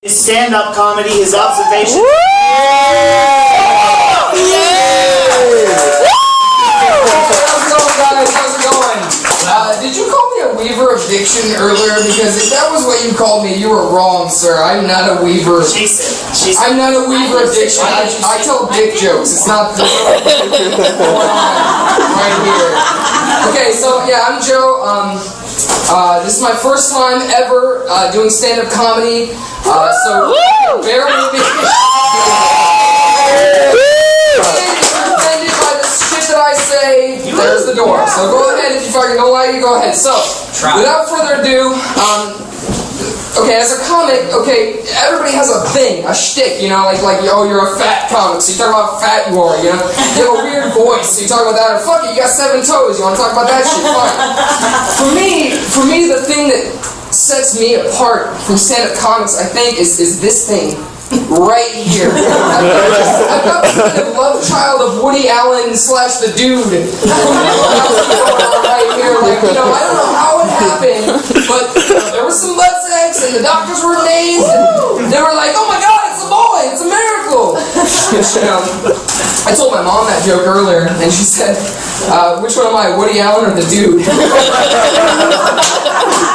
His stand-up comedy, his observations. How's it going? Did you call me a weaver of diction earlier? Because if that was what you called me, you were wrong, sir. I'm not a weaver. I'm not a weaver of diction. I tell dick jokes. It's not this going on right here. Okay, so yeah, I'm Joe. This is my first time ever doing stand-up comedy. So bear with me. I say, there's the door. So go ahead if you fucking know why you go ahead. So, without further ado, okay, as a comic, okay, everybody has a thing, a shtick, you know, like, oh, you're a fat comic, so you talk about how fat you are, you know? You have a weird voice, so you talk about that, or fuck it, you got 7 toes, you want to talk about that shit, fine. For me, the thing that sets me apart from stand-up comics, I think, is this thing. Right here. I've got the kind of love child of Woody Allen / the dude. Right here, like, you know, I don't know how it happened, but there was some butt sex and the doctors were amazed and they were like, oh my god, it's a boy, it's a miracle. I told my mom that joke earlier and she said, which one am I, Woody Allen or the dude?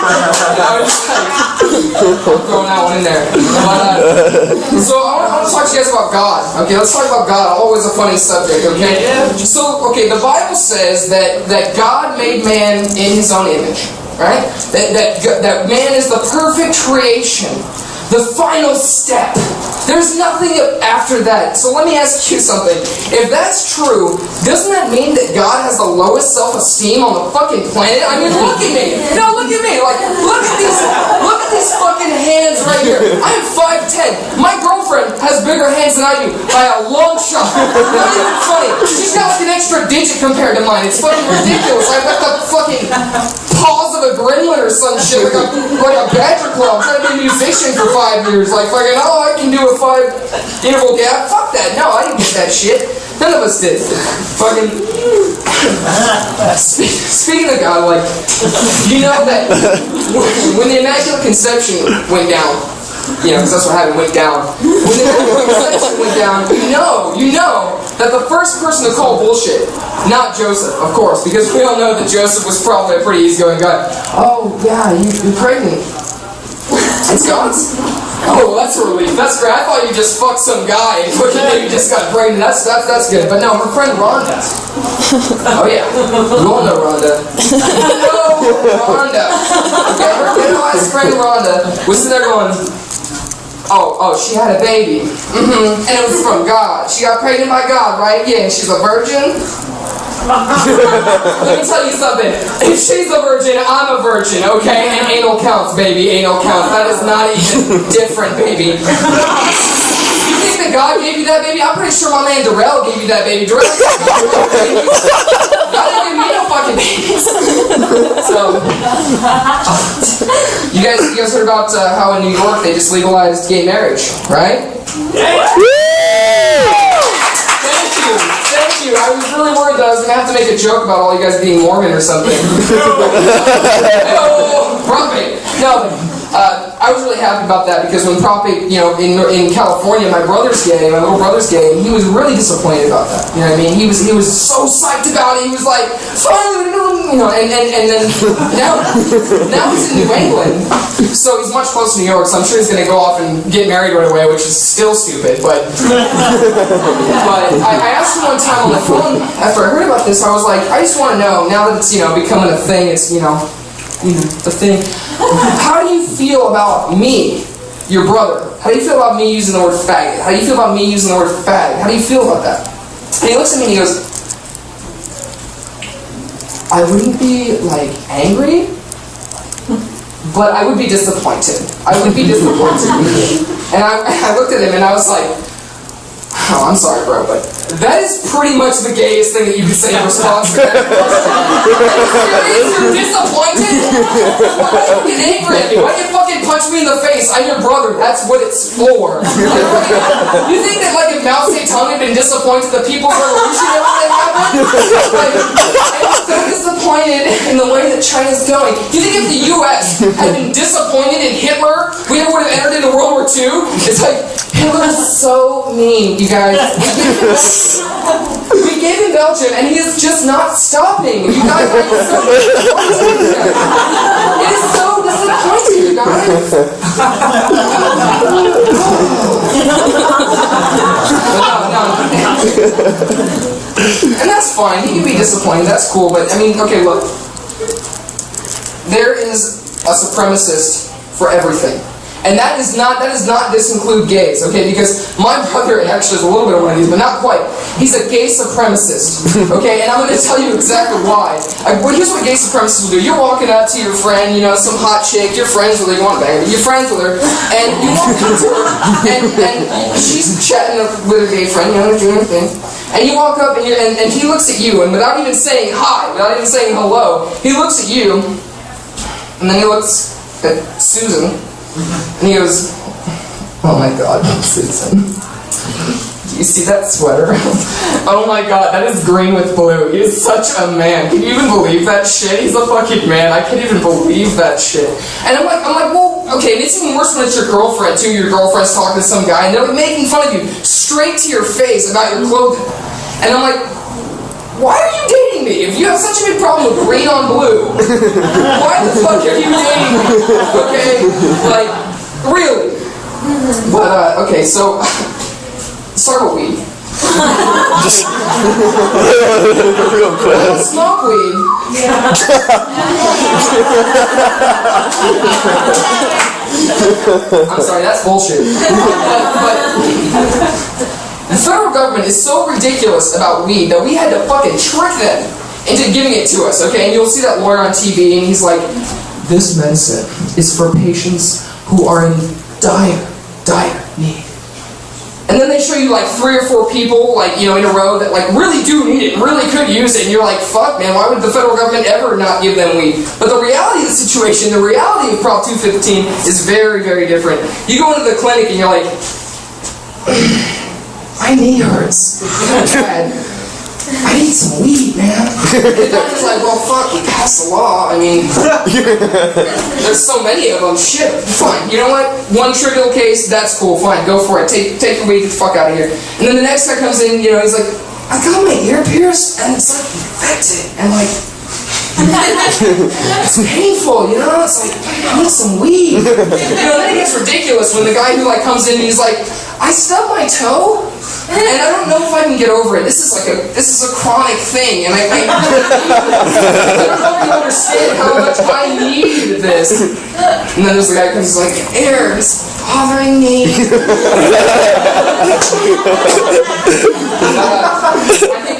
I was just like, throwing that one in there. But, so I want to talk to you guys about God. Okay, let's talk about God. Always a funny subject. Okay. So the Bible says that God made man in His own image, right? That man is the perfect creation, the final step. There's nothing after that. So let me ask you something. If that's true, doesn't that mean that God has the lowest self-esteem on the fucking planet? I mean, look at me. No, look at me. Like, look at these fucking hands right here. I'm 5'10". My girlfriend has bigger hands than I do by a long shot. Not even funny. She's got like an extra digit compared to mine. It's fucking ridiculous. I've got the fucking paws of a gremlin or some shit, like a badger claw. I'm trying to be a musician for 5 years. Like fucking, oh, I can do a 5 interval gap. Fuck that. No, I didn't get that shit. None of us did. Fucking. Speaking of God, like, you know that when the Immaculate Conception went down, you know, because that's what happened, went down. When the Immaculate Conception went down, you know that the first person to call bullshit, not Joseph, of course, because we all know that Joseph was probably a pretty easygoing guy. Oh, yeah, you're pregnant. It's God's? Oh, well, that's a relief. That's great. I thought you just fucked some guy and you just got pregnant. That's good. But no, her friend Rhonda. Oh yeah, you all know Rhonda. Rhonda. Okay, her idolized friend Rhonda was sitting there going, oh, she had a baby. And it was from God. She got pregnant by God, right? Yeah, and she's a virgin. Let me tell you something. If she's a virgin, I'm a virgin, okay? And anal counts, baby. Anal counts. That is not even different, baby. You think that God gave you that baby? I'm pretty sure my man Darrell gave you that baby. Darrell God didn't give me no fucking babies. So, you guys heard about how in New York they just legalized gay marriage, right? Yeah. Thank you. I was really worried that I was going to have to make a joke about all you guys being Mormon or something. Prophet. No, I was really happy about that because when Prophet, you know, in California, my little brother's gay, and he was really disappointed about that. You know what I mean? He was so psyched about it. He was like, finally, you know, and then now he's in New England, so he's much closer to New York. So I'm sure he's going to go off and get married right away, which is still stupid. But I asked him one time on the phone after I heard about this. I was like, I just want to know now that it's becoming a thing. It's the thing. How do you feel about me, your brother? How do you feel about me using the word faggot? How do you feel about me using the word fag? How do you feel about that? And he looks at me and he goes, I wouldn't be like angry, but I would be disappointed. And I looked at him and I was like, oh, I'm sorry, bro, but that is pretty much the gayest thing that you could say in response to that question. You're disappointed? Why do you get angry at me? Why do you fucking punch me in the face? I'm your brother. That's what it's for. You think that, like, if Mao Zedong had been disappointed the People's Revolution never would have happened? Like, I'm so disappointed in the way that China's going. You think if the U.S. had been disappointed in Hitler, we would have entered into World War II. It's like, Hitler was so mean, you guys. We gave him Belgium, and he is just not stopping. You guys are so disappointed. It is so disappointing, you guys. And that's fine. He can be disappointed. That's cool. But I mean, okay, look. There is a supremacist for everything. And that does not disinclude gays, okay? Because my brother actually is a little bit of one of these, but not quite. He's a gay supremacist, okay? And I'm going to tell you exactly why. Well, here's what gay supremacists will do. You're walking up to your friend, you know, some hot chick, you're friends with her, you want to bang her, you're friends with her, and you walk up to her, and she's chatting with her gay friend, you know, doing her thing. And you walk up, and he looks at you, and without even saying hi, without even saying hello, he looks at you, and then he looks at Susan, and he goes, "Oh my God, Susan. Do you see that sweater? Oh my God, that is green with blue. He is such a man. Can you even believe that shit? He's a fucking man. I can't even believe that shit." And I'm like, well, okay, and it's even worse when it's your girlfriend too. Your girlfriend's talking to some guy, and they're like making fun of you straight to your face about your clothing. And I'm like, why are you dating me? If you have such a big problem with green on blue, why the fuck are you dating me? Okay? Like, really? But, okay, so, let's talk about weed. Just real quick. Smoke weed. I'm sorry, that's bullshit. But the federal government is so ridiculous about weed that we had to fucking trick them into giving it to us, okay? And you'll see that lawyer on TV, and he's like, "This medicine is for patients who are in dire need." And then they show you like 3 or 4 people, like, you know, in a row that like really do need it and really could use it, and you're like, fuck, man, why would the federal government ever not give them weed? But the reality of the situation, the reality of Prop 215 is very, very different. You go into the clinic and you're like, "My knee hurts. Bad. I need some weed, man." And the doctor's like, "Well, fuck, we passed the law. I mean, there's so many of them. Shit, fine. You know what? One trivial case, that's cool. Fine, go for it. Take your weed, get the fuck out of here." And then the next guy comes in, you know, he's like, "I got my ear pierced, and it's like infected, and like, it's painful, you know? It's like, I need some weed." You know, then it gets ridiculous when the guy who like comes in and he's like, "I stubbed my toe, and I don't know if I can get over it. This is a chronic thing, and I don't know if you understand how much I need this." And then there's the guy who comes like, "Air is bothering me."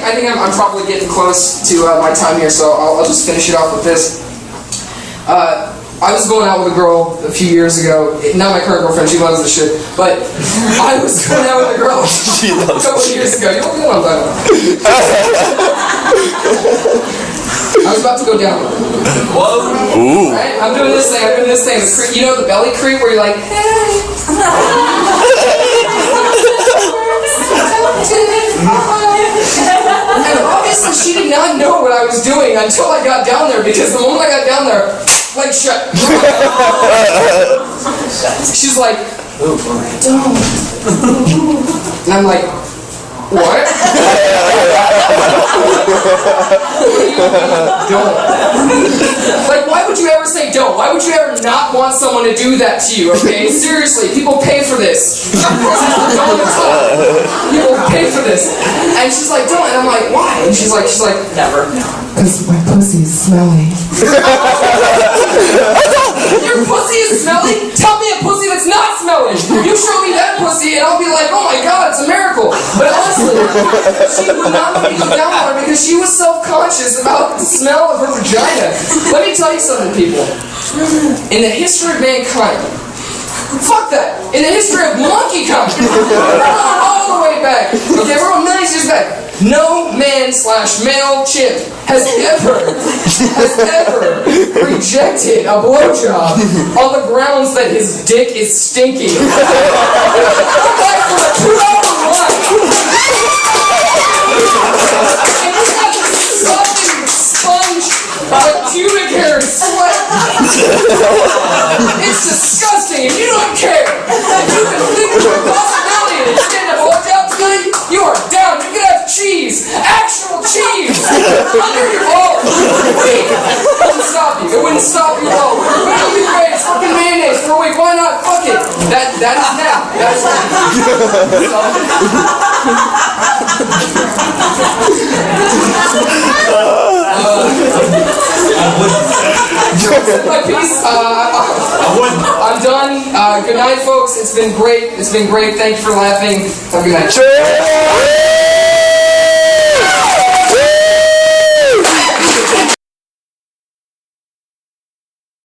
I think I'm probably getting close to my time here, so I'll just finish it off with this. I was going out with a girl a few years ago. Not my current girlfriend, she loves this shit. But I was going out with a girl a couple of years ago. You know what I'm talking about? I was about to go down. Whoa. Ooh. Right? I'm doing this thing. You know the belly creep where you're like, "Hey." And obviously she did not know what I was doing until I got down there, because the moment I got down there, like, shut. She's like, "Don't." And I'm like, "What?" Don't. Like, why would you ever say don't? Why would you ever not want someone to do that to you, okay? Seriously, people pay for this. People pay for this. And she's like, "Don't." And I'm like, "Why?" And she's like, "Never. Because my pussy is smelly." Your pussy is smelly? Tell me a pussy that's not smelly. You show me that pussy and I'll be like, "Oh my God, it's a miracle." But honestly, she would not let me go down on her because she was self-conscious about the smell of her vagina. Let me tell you something, people. In the history of mankind, fuck that. In the history of monkey country, all the way back, okay, we're on millions of years back, no man/male chimp has ever rejected a blowjob on the grounds that his dick is stinky. Come back from a 2-hour run. And you got this fucking sponge of pubic hair and sweat. It's disgusting, and you don't care. You stop you though. It'll be great. It's fucking mayonnaise for a week. Why not? Fuck it. That is now. That is my piece. I'm done. Good night, folks. It's been great. Thank you for laughing. Have a good night.